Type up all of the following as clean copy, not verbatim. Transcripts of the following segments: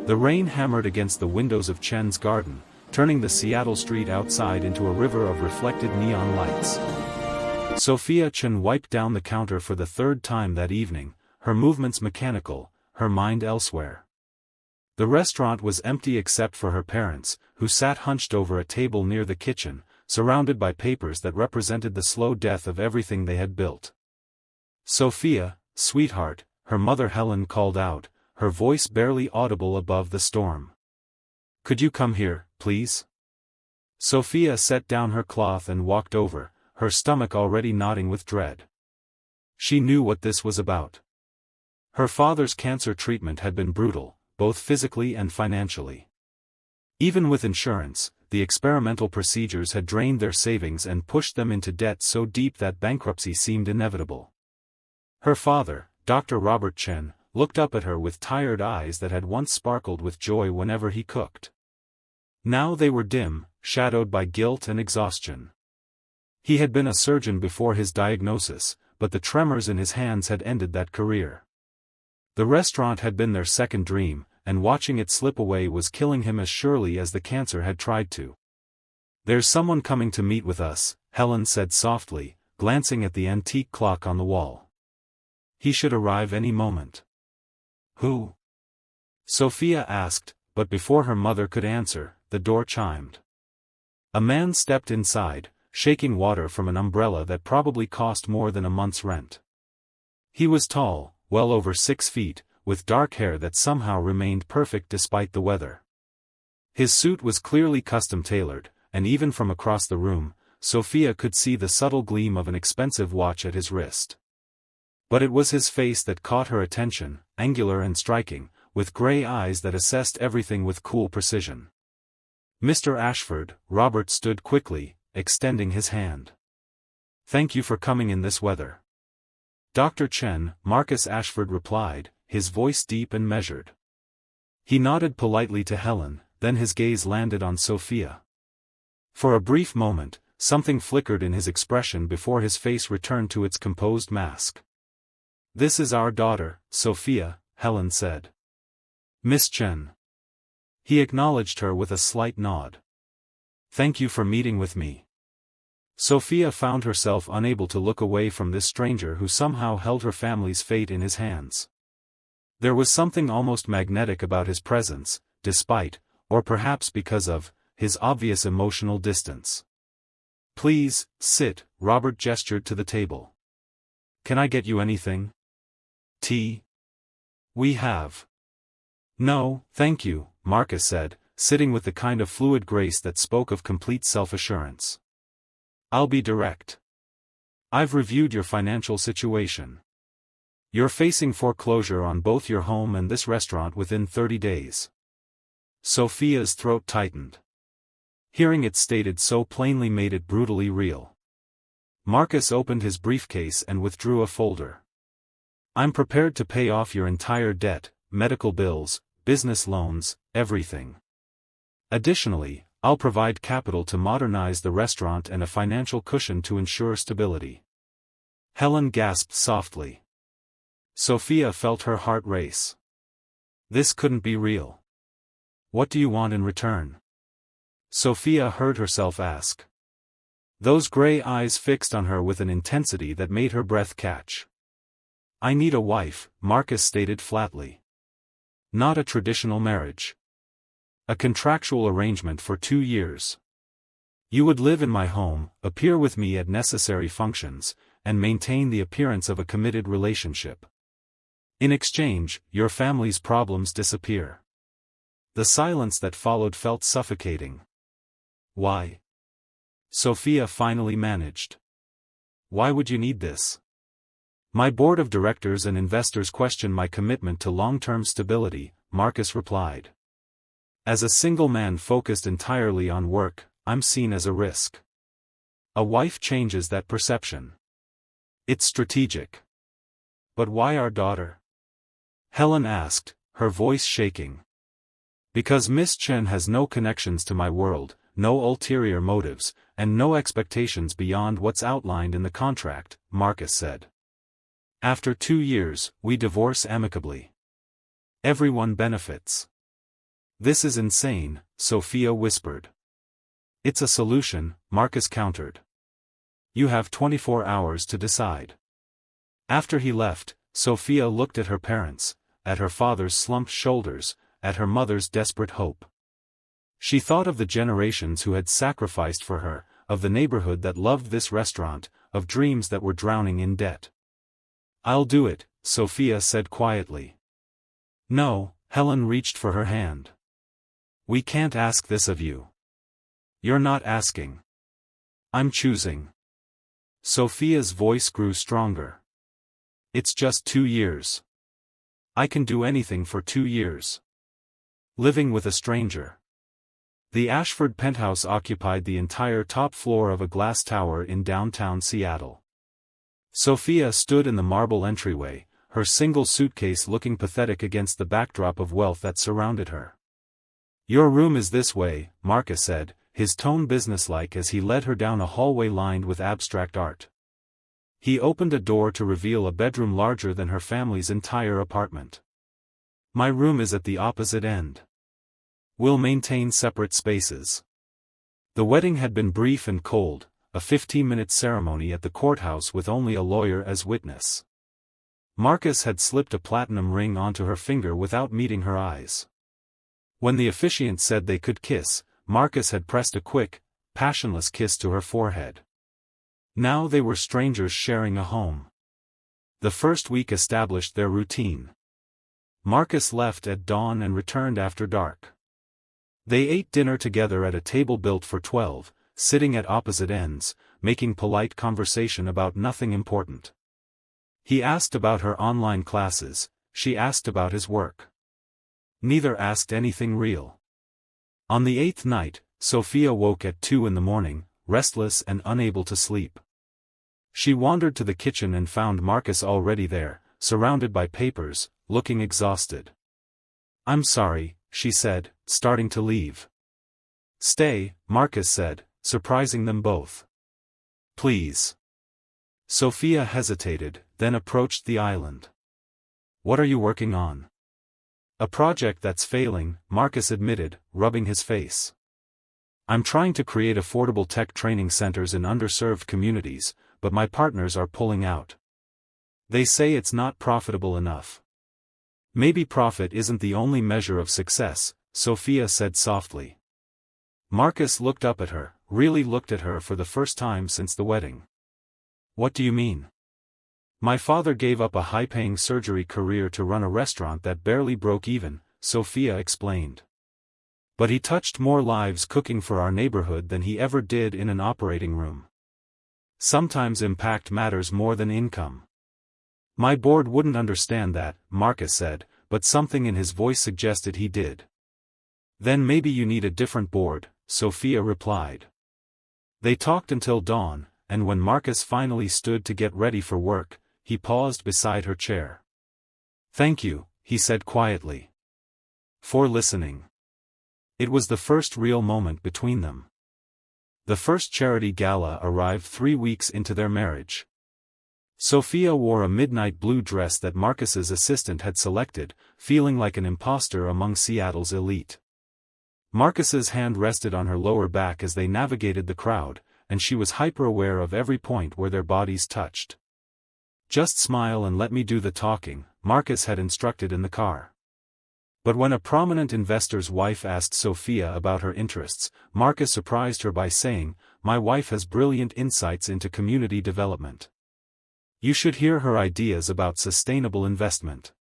The rain hammered against the windows of Chen's garden, turning the Seattle street outside into a river of reflected neon lights. Sophia Chen wiped down the counter for the third time that evening, her movements mechanical, her mind elsewhere. The restaurant was empty except for her parents, who sat hunched over a table near the kitchen, surrounded by papers that represented the slow death of everything they had built. "Sophia, sweetheart," her mother Helen called out, her voice barely audible above the storm. "Could you come here, please?" Sophia set down her cloth and walked over, her stomach already knotting with dread. She knew what this was about. Her father's cancer treatment had been brutal, both physically and financially. Even with insurance, the experimental procedures had drained their savings and pushed them into debt so deep that bankruptcy seemed inevitable. Her father, Dr. Robert Chen, looked up at her with tired eyes that had once sparkled with joy whenever he cooked. Now they were dim, shadowed by guilt and exhaustion. He had been a surgeon before his diagnosis, but the tremors in his hands had ended that career. The restaurant had been their second dream, and watching it slip away was killing him as surely as the cancer had tried to. "There's someone coming to meet with us," Helen said softly, glancing at the antique clock on the wall. "He should arrive any moment." "Who?" Sophia asked, but before her mother could answer, the door chimed. A man stepped inside, shaking water from an umbrella that probably cost more than a month's rent. He was tall, well over 6 feet, with dark hair that somehow remained perfect despite the weather. His suit was clearly custom-tailored, and even from across the room, Sophia could see the subtle gleam of an expensive watch at his wrist. But it was his face that caught her attention, angular and striking, with gray eyes that assessed everything with cool precision. "Mr. Ashford," Robert stood quickly, extending his hand. "Thank you for coming in this weather." "Dr. Chen," Marcus Ashford replied, his voice deep and measured. He nodded politely to Helen, then his gaze landed on Sophia. For a brief moment, something flickered in his expression before his face returned to its composed mask. "This is our daughter, Sophia," Helen said. "Miss Chen." He acknowledged her with a slight nod. "Thank you for meeting with me." Sophia found herself unable to look away from this stranger who somehow held her family's fate in his hands. There was something almost magnetic about his presence, despite, or perhaps because of, his obvious emotional distance. "Please, sit," Robert gestured to the table. "Can I get you anything? Tea? We have." "No, thank you," Marcus said, sitting with the kind of fluid grace that spoke of complete self-assurance. "I'll be direct. I've reviewed your financial situation. You're facing foreclosure on both your home and this restaurant within 30 days. Sophia's throat tightened. Hearing it stated so plainly made it brutally real. Marcus opened his briefcase and withdrew a folder. "I'm prepared to pay off your entire debt, medical bills, business loans, everything. Additionally, I'll provide capital to modernize the restaurant and a financial cushion to ensure stability." Helen gasped softly. Sophia felt her heart race. This couldn't be real. "What do you want in return?" Sophia heard herself ask. Those gray eyes fixed on her with an intensity that made her breath catch. "I need a wife," Marcus stated flatly. "Not a traditional marriage. A contractual arrangement for 2 years. You would live in my home, appear with me at necessary functions, and maintain the appearance of a committed relationship. In exchange, your family's problems disappear." The silence that followed felt suffocating. "Why?" Sophia finally managed. "Why would you need this?" "My board of directors and investors question my commitment to long-term stability," Marcus replied. "As a single man focused entirely on work, I'm seen as a risk. A wife changes that perception. It's strategic." "But why our daughter?" Helen asked, her voice shaking. "Because Miss Chen has no connections to my world, no ulterior motives, and no expectations beyond what's outlined in the contract," Marcus said. "After 2 years, we divorce amicably. Everyone benefits." "This is insane," Sophia whispered. "It's a solution," Marcus countered. "You have 24 hours to decide." After he left, Sophia looked at her parents, at her father's slumped shoulders, at her mother's desperate hope. She thought of the generations who had sacrificed for her, of the neighborhood that loved this restaurant, of dreams that were drowning in debt. "I'll do it," Sophia said quietly. "No," Helen reached for her hand. "We can't ask this of you." "You're not asking. I'm choosing." Sophia's voice grew stronger. "It's just 2 years. I can do anything for 2 years. Living with a stranger." The Ashford penthouse occupied the entire top floor of a glass tower in downtown Seattle. Sophia stood in the marble entryway, her single suitcase looking pathetic against the backdrop of wealth that surrounded her. "Your room is this way," Marcus said, his tone businesslike as he led her down a hallway lined with abstract art. He opened a door to reveal a bedroom larger than her family's entire apartment. "My room is at the opposite end. We'll maintain separate spaces." The wedding had been brief and cold, a 15-minute ceremony at the courthouse with only a lawyer as witness. Marcus had slipped a platinum ring onto her finger without meeting her eyes. When the officiant said they could kiss, Marcus had pressed a quick, passionless kiss to her forehead. Now they were strangers sharing a home. The first week established their routine. Marcus left at dawn and returned after dark. They ate dinner together at a table built for 12, sitting at opposite ends, making polite conversation about nothing important. He asked about her online classes, she asked about his work. Neither asked anything real. On the 8th night, Sophia woke at 2 in the morning, restless and unable to sleep. She wandered to the kitchen and found Marcus already there, surrounded by papers, looking exhausted. "I'm sorry," she said, starting to leave. "Stay," Marcus said, surprising them both. "Please." Sophia hesitated, then approached the island. "What are you working on?" "A project that's failing," Marcus admitted, rubbing his face. "I'm trying to create affordable tech training centers in underserved communities, but my partners are pulling out. They say it's not profitable enough." "Maybe profit isn't the only measure of success," Sophia said softly. Marcus looked up at her, really looked at her for the first time since the wedding. "What do you mean?" "My father gave up a high-paying surgery career to run a restaurant that barely broke even," Sophia explained. "But he touched more lives cooking for our neighborhood than he ever did in an operating room. Sometimes impact matters more than income." "My board wouldn't understand that," Marcus said, but something in his voice suggested he did. "Then maybe you need a different board," Sophia replied. They talked until dawn, and when Marcus finally stood to get ready for work, he paused beside her chair. "Thank you," he said quietly. "For listening." It was the first real moment between them. The first charity gala arrived 3 weeks into their marriage. Sophia wore a midnight blue dress that Marcus's assistant had selected, feeling like an imposter among Seattle's elite. Marcus's hand rested on her lower back as they navigated the crowd, and she was hyper-aware of every point where their bodies touched. "Just smile and let me do the talking," Marcus had instructed in the car. But when a prominent investor's wife asked Sophia about her interests, Marcus surprised her by saying, "My wife has brilliant insights into community development. You should hear her ideas about sustainable investment."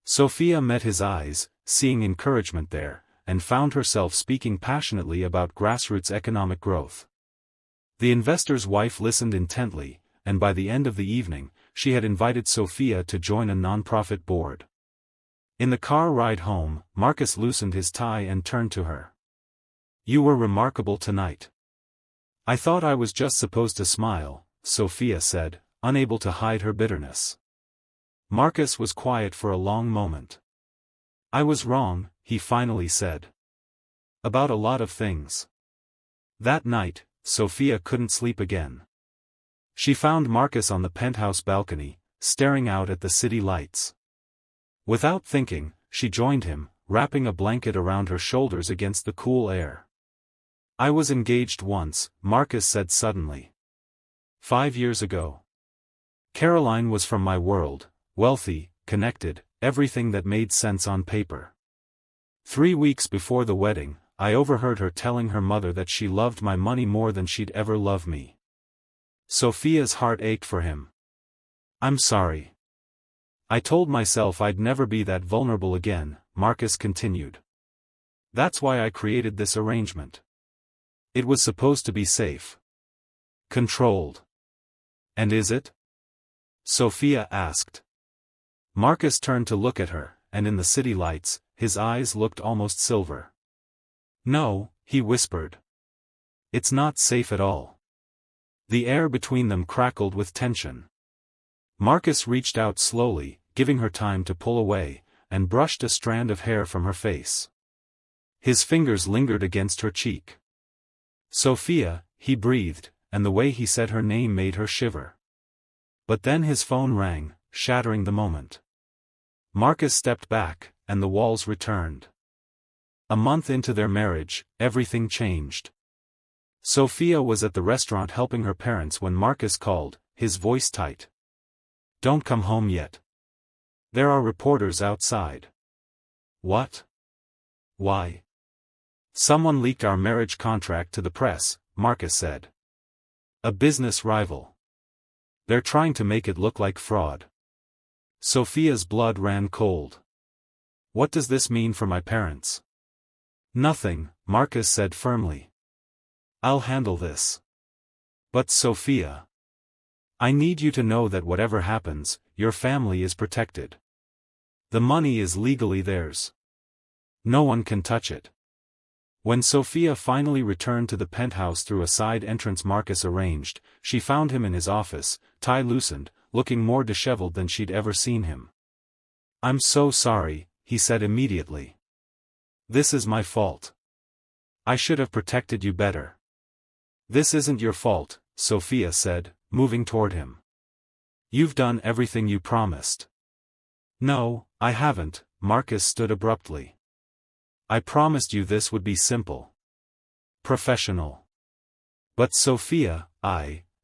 Sophia met his eyes, seeing encouragement there, and found herself speaking passionately about grassroots economic growth. The investor's wife listened intently, and by the end of the evening, she had invited Sophia to join a nonprofit board. In the car ride home, Marcus loosened his tie and turned to her. "You were remarkable tonight." "I thought I was just supposed to smile," Sophia said, unable to hide her bitterness. Marcus was quiet for a long moment. "I was wrong," he finally said. "About a lot of things." That night, Sophia couldn't sleep again. She found Marcus on the penthouse balcony, staring out at the city lights. Without thinking, she joined him, wrapping a blanket around her shoulders against the cool air. "I was engaged once," Marcus said suddenly. 5 years ago. Caroline was from my world, wealthy, connected, everything that made sense on paper. 3 weeks before the wedding, I overheard her telling her mother that she loved my money more than she'd ever love me. Sophia's heart ached for him. "I'm sorry. I told myself I'd never be that vulnerable again," Marcus continued. "That's why I created this arrangement. It was supposed to be safe. Controlled." "And is it?" Sophia asked. Marcus turned to look at her, and in the city lights, his eyes looked almost silver. "No," he whispered. "It's not safe at all." The air between them crackled with tension. Marcus reached out slowly, giving her time to pull away, and brushed a strand of hair from her face. His fingers lingered against her cheek. "Sophia," he breathed, and the way he said her name made her shiver. But then his phone rang, shattering the moment. Marcus stepped back, and the walls returned. A month into their marriage, everything changed. Sophia was at the restaurant helping her parents when Marcus called, his voice tight. "Don't come home yet. There are reporters outside." "What? Why?" "Someone leaked our marriage contract to the press," Marcus said. "A business rival. They're trying to make it look like fraud." Sophia's blood ran cold. "What does this mean for my parents?" "Nothing," Marcus said firmly. "I'll handle this." "But Sophia, I need you to know that whatever happens, your family is protected. The money is legally theirs. No one can touch it." When Sophia finally returned to the penthouse through a side entrance Marcus arranged, she found him in his office, tie loosened, looking more disheveled than she'd ever seen him. "I'm so sorry," he said immediately. "This is my fault. I should have protected you better." "This isn't your fault," Sophia said, moving toward him. "You've done everything you promised." "No, I haven't," Marcus stood abruptly. "I promised you this would be simple. Professional." "But Sophia,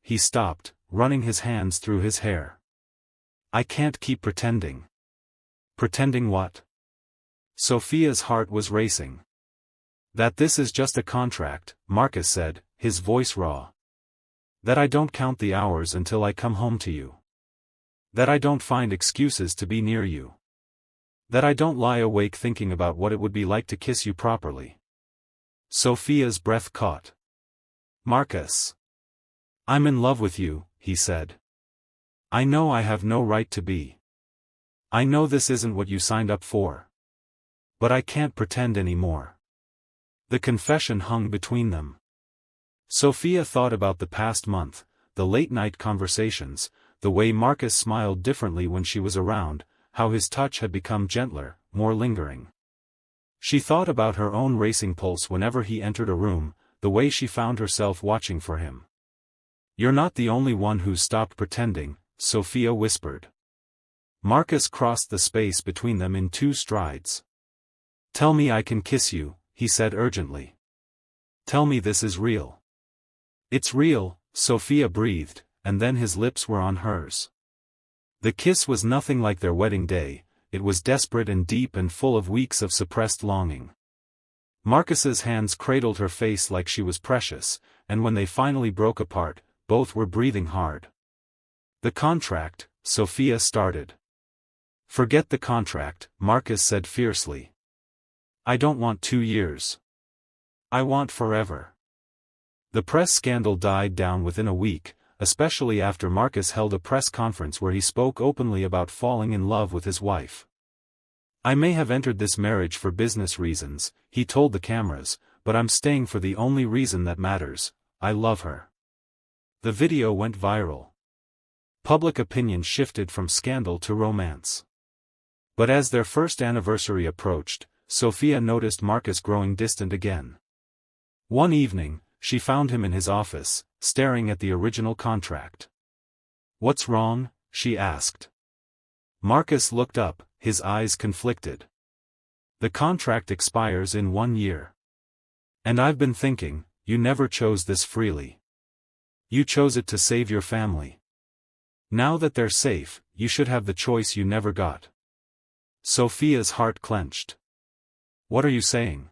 he stopped, running his hands through his hair. "I can't keep pretending." "Pretending what?" Sophia's heart was racing. "That this is just a contract," Marcus said, his voice raw. "That I don't count the hours until I come home to you. That I don't find excuses to be near you. That I don't lie awake thinking about what it would be like to kiss you properly." Sophia's breath caught. "Marcus. I'm in love with you," he said. "I know I have no right to be. I know this isn't what you signed up for. But I can't pretend anymore." The confession hung between them. Sophia thought about the past month, the late-night conversations, the way Marcus smiled differently when she was around, how his touch had become gentler, more lingering. She thought about her own racing pulse whenever he entered a room, the way she found herself watching for him. "You're not the only one who's stopped pretending," Sophia whispered. Marcus crossed the space between them in 2 strides. "Tell me I can kiss you," he said urgently. "Tell me this is real." "It's real," Sophia breathed, and then his lips were on hers. The kiss was nothing like their wedding day, it was desperate and deep and full of weeks of suppressed longing. Marcus's hands cradled her face like she was precious, and when they finally broke apart, both were breathing hard. "The contract," Sophia started. "Forget the contract," Marcus said fiercely. "I don't want 2 years. I want forever." The press scandal died down within a week, especially after Marcus held a press conference where he spoke openly about falling in love with his wife. "I may have entered this marriage for business reasons," he told the cameras, "but I'm staying for the only reason that matters: I love her." The video went viral. Public opinion shifted from scandal to romance. But as their first anniversary approached, Sophia noticed Marcus growing distant again. One evening, she found him in his office, staring at the original contract. "What's wrong?" she asked. Marcus looked up, his eyes conflicted. The contract expires in 1 year. And I've been thinking, you never chose this freely. You chose it to save your family. Now that they're safe, you should have the choice you never got. Sophia's heart clenched. What are you saying?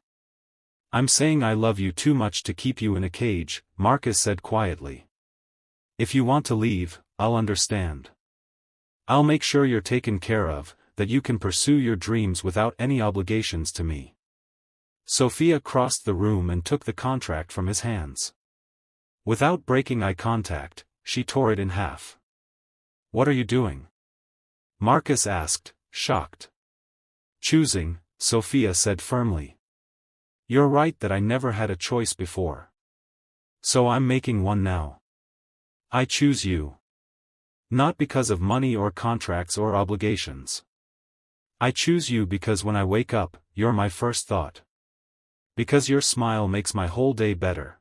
I'm saying I love you too much to keep you in a cage, Marcus said quietly. If you want to leave, I'll understand. I'll make sure you're taken care of, that you can pursue your dreams without any obligations to me. Sophia crossed the room and took the contract from his hands. Without breaking eye contact, she tore it in half. What are you doing? Marcus asked, shocked. Choosing, Sophia said firmly. You're right that I never had a choice before. So I'm making one now. I choose you. Not because of money or contracts or obligations. I choose you because when I wake up, you're my first thought. Because your smile makes my whole day better.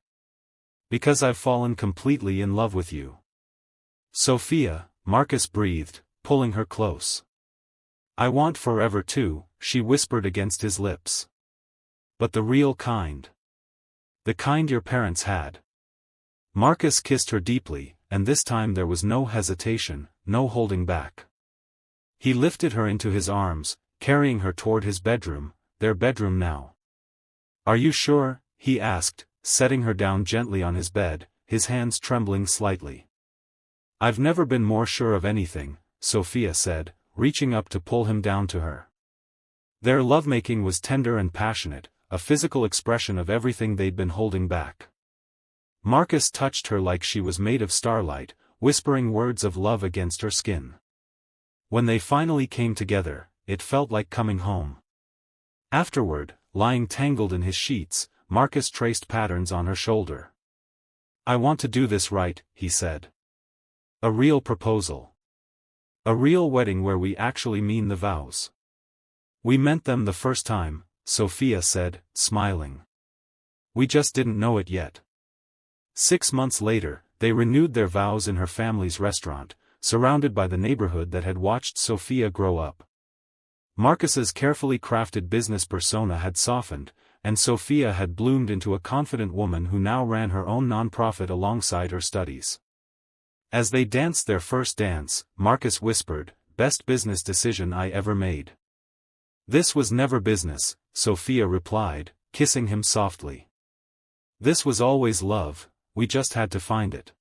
Because I've fallen completely in love with you. Sophia, Marcus breathed, pulling her close. I want forever too, she whispered against his lips. But the real kind. The kind your parents had. Marcus kissed her deeply, and this time there was no hesitation, no holding back. He lifted her into his arms, carrying her toward his bedroom, their bedroom now. Are you sure? He asked, setting her down gently on his bed, his hands trembling slightly. I've never been more sure of anything, Sophia said, reaching up to pull him down to her. Their lovemaking was tender and passionate, a physical expression of everything they'd been holding back. Marcus touched her like she was made of starlight, whispering words of love against her skin. When they finally came together, it felt like coming home. Afterward, lying tangled in his sheets, Marcus traced patterns on her shoulder. I want to do this right, he said. A real proposal. A real wedding where we actually mean the vows. We meant them the first time, Sophia said, smiling. We just didn't know it yet. 6 months later, they renewed their vows in her family's restaurant, surrounded by the neighborhood that had watched Sophia grow up. Marcus's carefully crafted business persona had softened, and Sophia had bloomed into a confident woman who now ran her own nonprofit alongside her studies. As they danced their first dance, Marcus whispered, "Best business decision I ever made." "This was never business," Sophia replied, kissing him softly. "This was always love, we just had to find it."